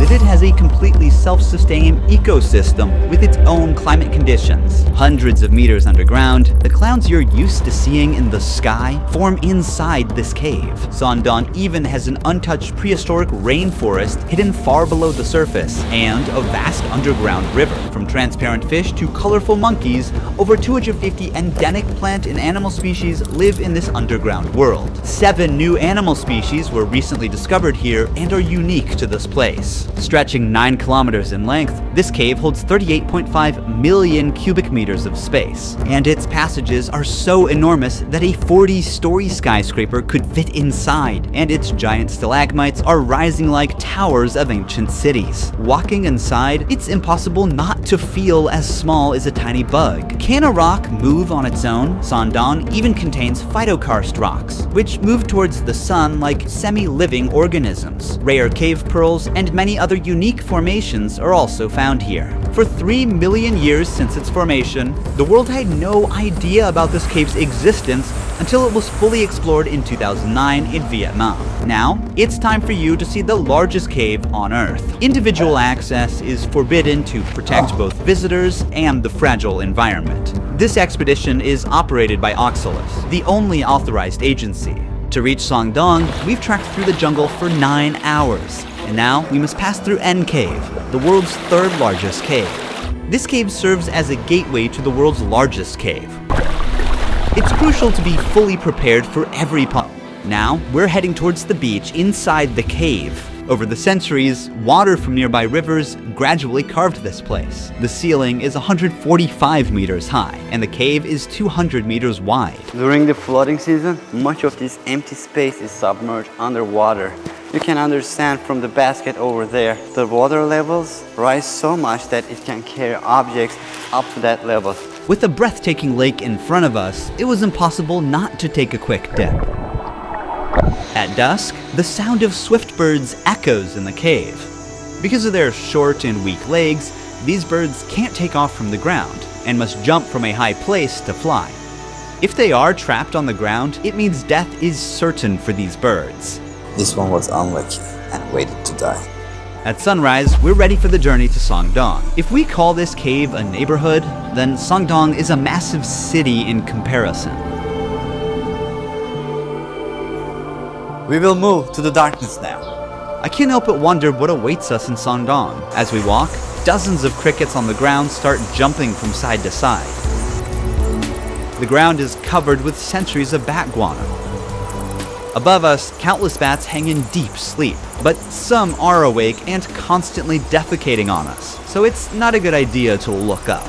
that it has a completely self-sustaining ecosystem with its own climate conditions. Hundreds of meters underground, the clouds you're used to seeing in the sky form inside this cave. Sondong even has an untouched prehistoric rainforest hidden far below the surface, and a vast underground river. From transparent fish to colorful monkeys, over 250 endemic plant and animal species live in this underground world. 7 new animal species were recently discovered here and are unique to this place. Stretching 9 kilometers in length, this cave holds 38.5 million cubic meters of space, and its passages are so enormous that a 40-story skyscraper could fit inside, and its giant stalagmites are rising like towers of ancient cities. Walking inside, it's impossible not to feel as small as a tiny bug. Can a rock move on its own? Sondong even contains phytokarst rocks, which move towards the sun like semi-living organisms. Rare cave pearls and many other unique formations are also found here. For 3 million years since its formation, the world had no idea about this cave's existence until it was fully explored in 2009 in Vietnam. Now, it's time for you to see the largest cave on Earth. Individual access is forbidden to protect both visitors and the fragile environment. This expedition is operated by Oxalis, the only authorized agency. To reach Sondong, we've trekked through the jungle for 9 hours, and now we must pass through N Cave, the world's 3rd largest cave. This cave serves as a gateway to the world's largest cave. It's crucial to be fully prepared for every Now, we're heading towards the beach inside the cave. Over the centuries, water from nearby rivers gradually carved this place. The ceiling is 145 meters high, and the cave is 200 meters wide. During the flooding season, much of this empty space is submerged underwater. You can understand from the basket over there, the water levels rise so much that it can carry objects up to that level. With a breathtaking lake in front of us, it was impossible not to take a quick dip. At dusk, the sound of swift birds echoes in the cave. Because of their short and weak legs, these birds can't take off from the ground and must jump from a high place to fly. If they are trapped on the ground, it means death is certain for these birds. This one was unlucky and waited to die. At sunrise, we're ready for the journey to Sondong. If we call this cave a neighborhood, then Sondong is a massive city in comparison. We will move to the darkness now. I can't help but wonder what awaits us in Sondong. As we walk, dozens of crickets on the ground start jumping from side to side. The ground is covered with centuries of bat guano. Above us, countless bats hang in deep sleep, but some are awake and constantly defecating on us, so it's not a good idea to look up.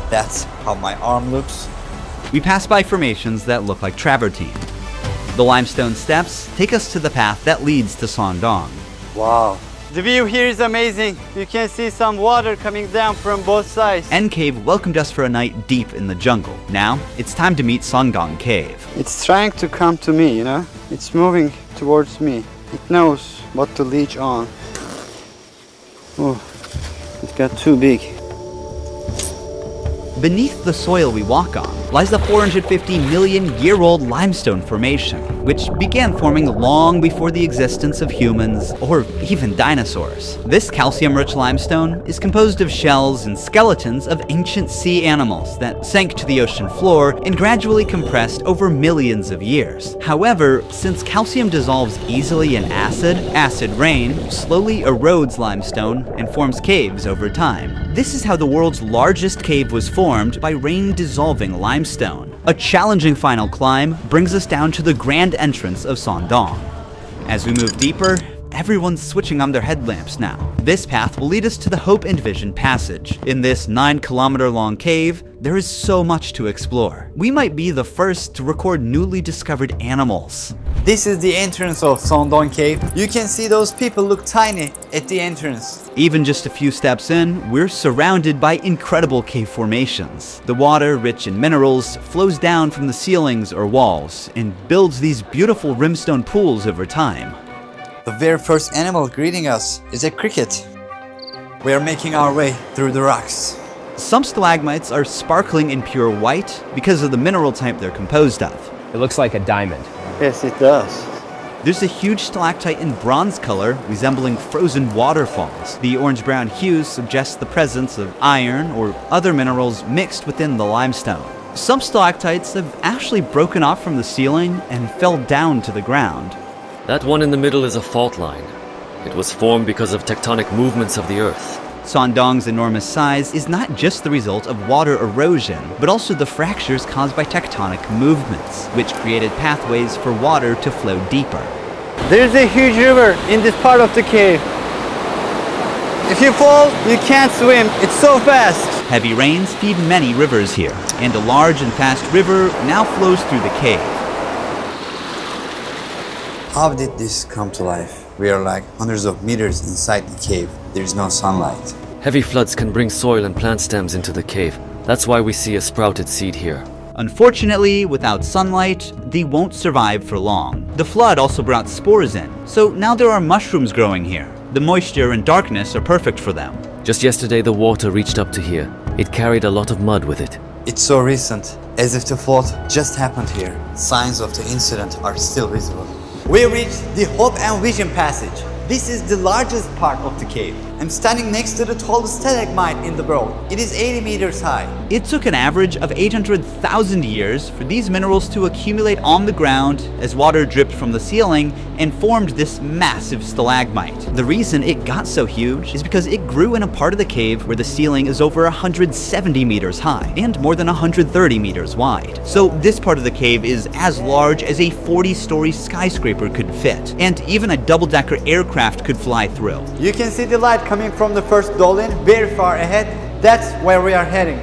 That's how my arm looks. We pass by formations that look like travertine. The limestone steps take us to the path that leads to Sondong. Wow. The view here is amazing. You can see some water coming down from both sides. N Cave welcomed us for a night deep in the jungle. Now, it's time to meet Sondong Cave. It's trying to come to me, you know? It's moving towards me. It knows what to leech on. Oh, it got too big. Beneath the soil we walk on lies the 450 million year old limestone formation, which began forming long before the existence of humans or even dinosaurs. This calcium-rich limestone is composed of shells and skeletons of ancient sea animals that sank to the ocean floor and gradually compressed over millions of years. However, since calcium dissolves easily in acid rain slowly erodes limestone and forms caves over time. This is how the world's largest cave was formed, by rain-dissolving limestone. A challenging final climb brings us down to the grand entrance of Sondong. As we move deeper, everyone's switching on their headlamps now. This path will lead us to the Hope and Vision Passage. In this 9-kilometer-long cave, there is so much to explore. We might be the first to record newly discovered animals. This is the entrance of Sondong Cave. You can see those people look tiny at the entrance. Even just a few steps in, we're surrounded by incredible cave formations. The water, rich in minerals, flows down from the ceilings or walls and builds these beautiful rimstone pools over time. The very first animal greeting us is a cricket. We are making our way through the rocks. Some stalagmites are sparkling in pure white because of the mineral type they're composed of. It looks like a diamond. Yes, it does. There's a huge stalactite in bronze color resembling frozen waterfalls. The orange-brown hue suggests the presence of iron or other minerals mixed within the limestone. Some stalactites have actually broken off from the ceiling and fell down to the ground. That one in the middle is a fault line. It was formed because of tectonic movements of the Earth. Sondong's enormous size is not just the result of water erosion, but also the fractures caused by tectonic movements, which created pathways for water to flow deeper. There's a huge river in this part of the cave. If you fall, you can't swim. It's so fast. Heavy rains feed many rivers here, and a large and fast river now flows through the cave. How did this come to life? We are like hundreds of meters inside the cave. There is no sunlight. Heavy floods can bring soil and plant stems into the cave. That's why we see a sprouted seed here. Unfortunately, without sunlight, they won't survive for long. The flood also brought spores in, so now there are mushrooms growing here. The moisture and darkness are perfect for them. Just yesterday the water reached up to here. It carried a lot of mud with it. It's so recent, as if the flood just happened here. Signs of the incident are still visible. We reached the Hope and Vision Passage. This is the largest part of the cave. I'm standing next to the tallest stalagmite in the world. It is 80 meters high. It took an average of 800,000 years for these minerals to accumulate on the ground as water dripped from the ceiling and formed this massive stalagmite. The reason it got so huge is because it grew in a part of the cave where the ceiling is over 170 meters high and more than 130 meters wide. So this part of the cave is as large as a 40-story skyscraper could fit, and even a double-decker aircraft could fly through. You can see the light coming from the first dolin very far ahead. That's where we are heading.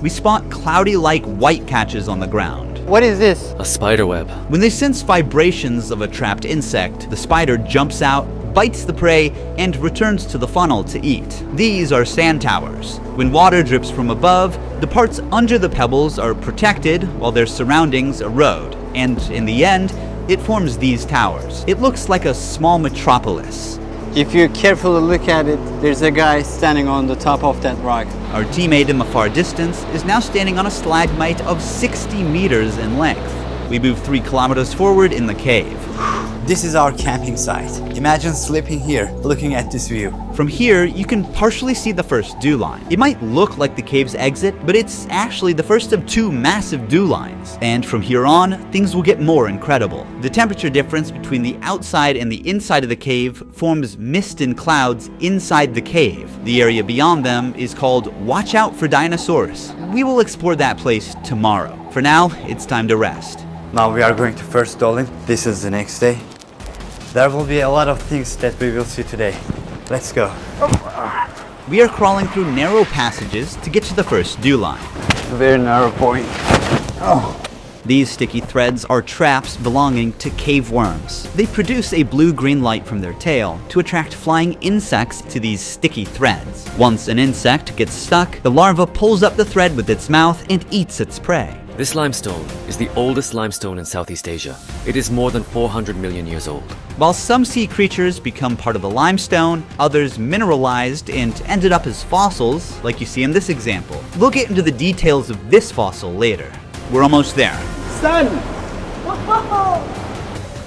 We spot cloudy-like white patches on the ground. What is this? A spider web. When they sense vibrations of a trapped insect, the spider jumps out, bites the prey, and returns to the funnel to eat. These are sand towers. When water drips from above, the parts under the pebbles are protected while their surroundings erode, and in the end, it forms these towers. It looks like a small metropolis. If you carefully look at it, there's a guy standing on the top of that rock. Our teammate in the far distance is now standing on a stalagmite of 60 meters in length. We move 3 kilometers forward in the cave. This is our camping site. Imagine sleeping here, looking at this view. From here, you can partially see the first dew line. It might look like the cave's exit, but it's actually the first of 2 massive dew lines. And from here on, things will get more incredible. The temperature difference between the outside and the inside of the cave forms mist and clouds inside the cave. The area beyond them is called Watch Out for Dinosaurs. We will explore that place tomorrow. For now, it's time to rest. Now we are going to first dolin. This is the next day. There will be a lot of things that we will see today. Let's go. We are crawling through narrow passages to get to the first dew line. Very narrow point. These sticky threads are traps belonging to cave worms. They produce a blue-green light from their tail to attract flying insects to these sticky threads. Once an insect gets stuck, the larva pulls up the thread with its mouth and eats its prey. This limestone is the oldest limestone in Southeast Asia. It is more than 400 million years old. While some sea creatures become part of the limestone, others mineralized and ended up as fossils, like you see in this example. We'll get into the details of this fossil later. We're almost there. Sun!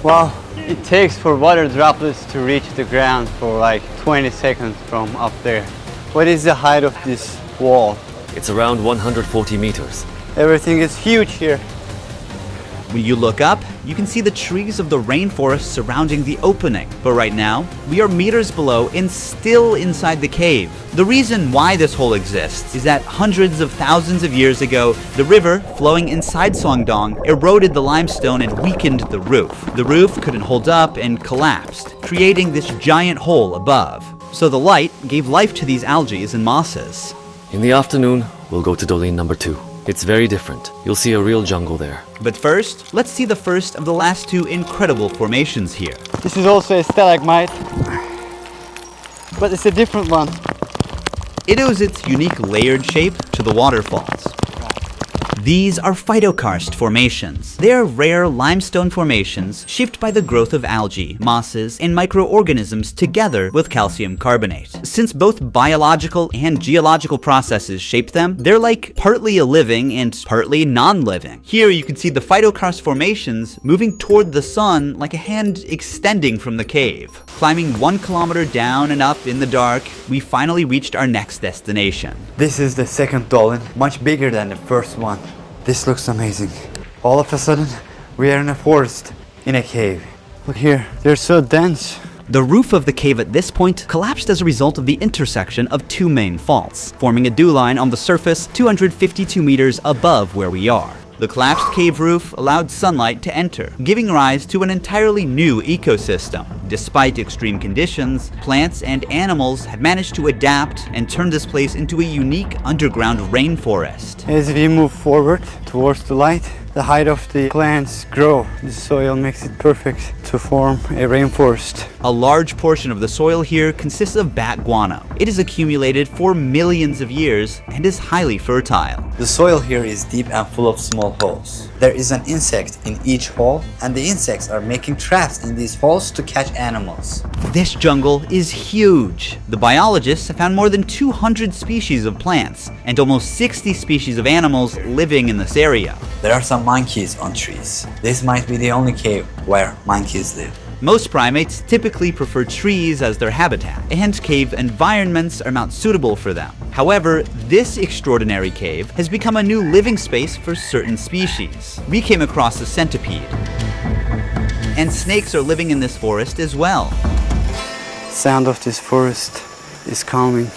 Wow, it takes for water droplets to reach the ground for like 20 seconds from up there. What is the height of this wall? It's around 140 meters. Everything is huge here. When you look up, you can see the trees of the rainforest surrounding the opening. But right now, we are meters below and still inside the cave. The reason why this hole exists is that hundreds of thousands of years ago, the river flowing inside Sondong eroded the limestone and weakened the roof. The roof couldn't hold up and collapsed, creating this giant hole above. So the light gave life to these algae and mosses. In the afternoon, we'll go to Dolin number 2. It's very different. You'll see a real jungle there. But first, let's see the first of the last 2 incredible formations here. This is also a stalagmite, but it's a different one. It owes its unique layered shape to the waterfalls. These are phytokarst formations. They are rare limestone formations shaped by the growth of algae, mosses, and microorganisms together with calcium carbonate. Since both biological and geological processes shape them, they're like partly a living and partly non-living. Here you can see the phytokarst formations moving toward the sun like a hand extending from the cave. Climbing 1 kilometer down and up in the dark, we finally reached our next destination. This is the second dolmen, much bigger than the first one. This looks amazing. All of a sudden, we are in a forest, in a cave. Look here, they're so dense. The roof of the cave at this point collapsed as a result of the intersection of two main faults, forming a dew line on the surface 252 meters above where we are. The collapsed cave roof allowed sunlight to enter, giving rise to an entirely new ecosystem. Despite extreme conditions, plants and animals have managed to adapt and turn this place into a unique underground rainforest. As we move forward towards the light, the height of the plants grow. The soil makes it perfect to form a rainforest. A large portion of the soil here consists of bat guano. It is accumulated for millions of years and is highly fertile. The soil here is deep and full of small holes. There is an insect in each hole, and the insects are making traps in these holes to catch animals. This jungle is huge. The biologists have found more than 200 species of plants and almost 60 species of animals living in this area. There are some monkeys on trees. This might be the only cave where monkeys live. Most primates typically prefer trees as their habitat, and cave environments are not suitable for them. However, this extraordinary cave has become a new living space for certain species. We came across a centipede, and snakes are living in this forest as well. Sound of this forest is calming.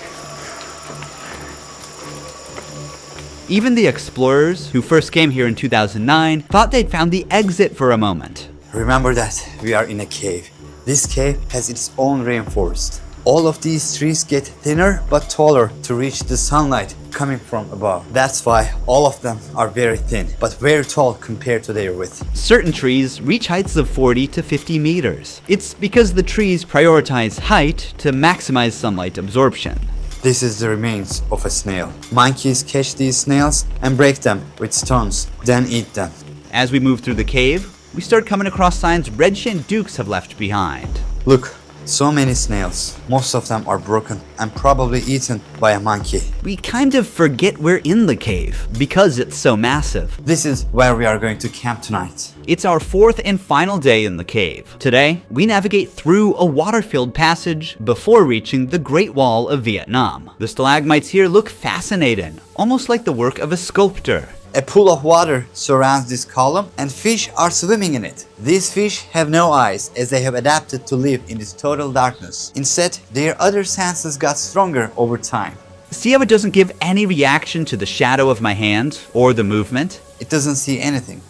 Even the explorers who first came here in 2009 thought they'd found the exit for a moment. Remember that we are in a cave. This cave has its own rainforest. All of these trees get thinner but taller to reach the sunlight coming from above. That's why all of them are very thin, but very tall compared to their width. Certain trees reach heights of 40 to 50 meters. It's because the trees prioritize height to maximize sunlight absorption. This is the remains of a snail. Monkeys catch these snails and break them with stones, then eat them. As we move through the cave, we start coming across signs red-shinned dukes have left behind. Look, so many snails. Most of them are broken and probably eaten by a monkey. We kind of forget we're in the cave because it's so massive. This is where we are going to camp tonight. It's our fourth and final day in the cave. Today, we navigate through a water-filled passage before reaching the Great Wall of Vietnam. The stalagmites here look fascinating, almost like the work of a sculptor. A pool of water surrounds this column and fish are swimming in it. These fish have no eyes as they have adapted to live in this total darkness. Instead, their other senses got stronger over time. See how it doesn't give any reaction to the shadow of my hand or the movement? It doesn't see anything.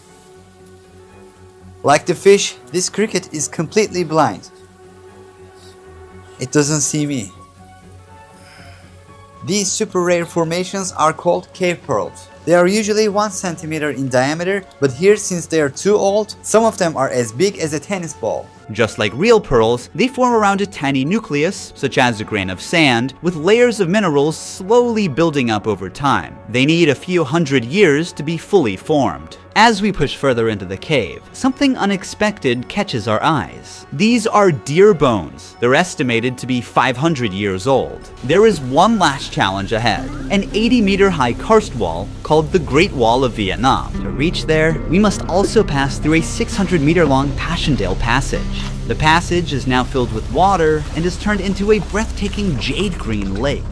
Like the fish, this cricket is completely blind. It doesn't see me. These super rare formations are called cave pearls. They are usually 1 centimeter in diameter, but here, since they are too old, some of them are as big as a tennis ball. Just like real pearls, they form around a tiny nucleus, such as a grain of sand, with layers of minerals slowly building up over time. They need a few hundred years to be fully formed. As we push further into the cave, something unexpected catches our eyes. These are deer bones. They're estimated to be 500 years old. There is one last challenge ahead, an 80-meter high karst wall called the Great Wall of Vietnam. To reach there, we must also pass through a 600-meter long Passchendaele passage. The passage is now filled with water and is turned into a breathtaking jade green lake.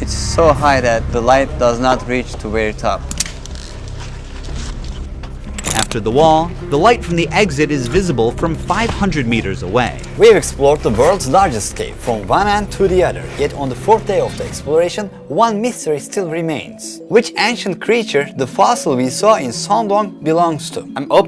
It's so high that the light does not reach to very top. After the wall, the light from the exit is visible from 500 meters away. We've explored the world's largest cave from one end to the other, yet on the 4th day of the exploration, one mystery still remains. Which ancient creature the fossil we saw in Doong belongs to? I'm open